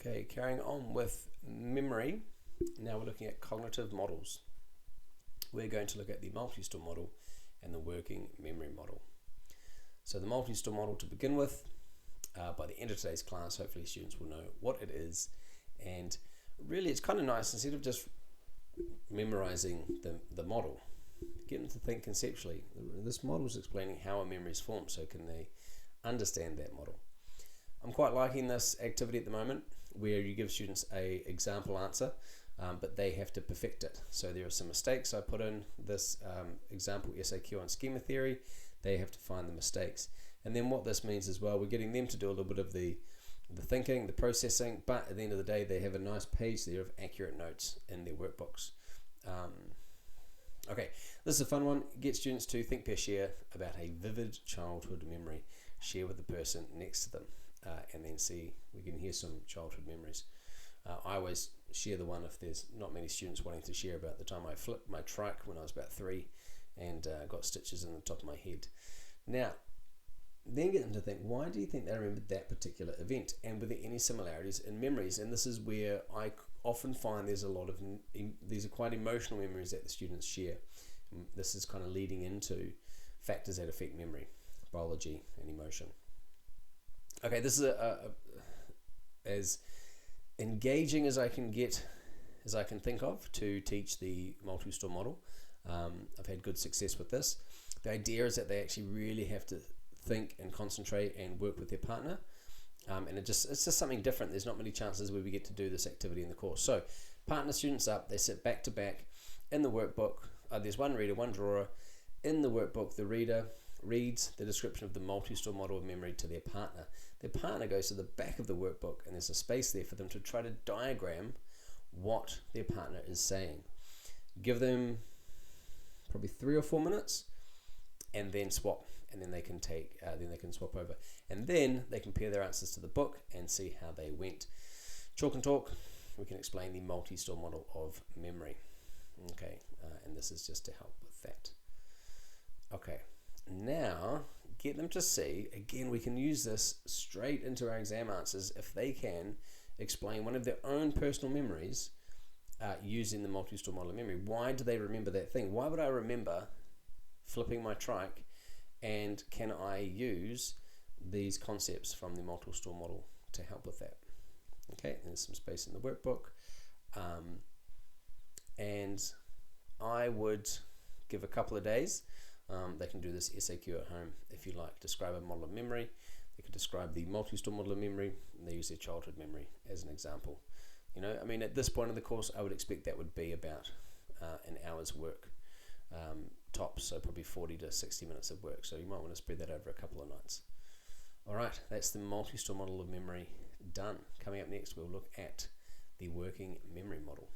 Okay, carrying on with memory, now we're looking at cognitive models. We're going to look at the multi-store model and the working memory model. So the multi-store model to begin with, by the end of today's class, hopefully students will know what it is, and really it's kind of nice, instead of just memorizing the model, get them to think conceptually. This model is explaining how a memory is formed, so can they understand that model. I'm quite liking this activity at the moment, where you give students a example answer, but they have to perfect it. So there are some mistakes I put in this example SAQ on schema theory. They have to find the mistakes. And then what this means as well, we're getting them to do a little bit of the thinking, the processing, but at the end of the day, they have a nice page there of accurate notes in their workbooks. Okay, this is a fun one. Get students to think, pair, share about a vivid childhood memory. Share with the person next to them, and then see, we can hear some childhood memories. I always share the one if there's not many students wanting to share about the time I flipped my trike when I was about 3 and got stitches in the top of my head. Now, then get them to think, why do you think they remembered that particular event? And were there any similarities in memories? And this is where I often find these are quite emotional memories that the students share. And this is kind of leading into factors that affect memory, biology and emotion. Okay, this is as engaging as I can think of to teach the multi-store model. I've had good success with this. The idea is that they actually really have to think and concentrate and work with their partner, and it's just something different. There's not many chances where we get to do this activity in the course. So partner students up, they sit back to back in the workbook. There's one reader, one drawer. In the workbook, the reader reads the description of the multi-store model of memory to their partner. Their partner goes to the back of the workbook, and there's a space there for them to try to diagram what their partner is saying. Give them probably 3 or 4 minutes, and then swap, and then they can swap over, and then they compare their answers to the book and see how they went. Chalk and talk, we can explain the multi-store model of memory. Okay, and this is just to help with that. Okay, now get them to see, again, we can use this straight into our exam answers if they can explain one of their own personal memories using the multi-store model of memory. Why do they remember that thing? Why would I remember flipping my trike, and can I use these concepts from the multi-store model to help with that? Okay, there's some space in the workbook, and I would give a couple of days. They can do this SAQ at home if you like. Describe a model of memory. They could describe the multi-store model of memory, and they use their childhood memory as an example. You know, I mean, at this point in the course, I would expect that would be about an hour's work tops, so probably 40 to 60 minutes of work. So you might want to spread that over a couple of nights. All right, that's the multi-store model of memory done. Coming up next, we'll look at the working memory model.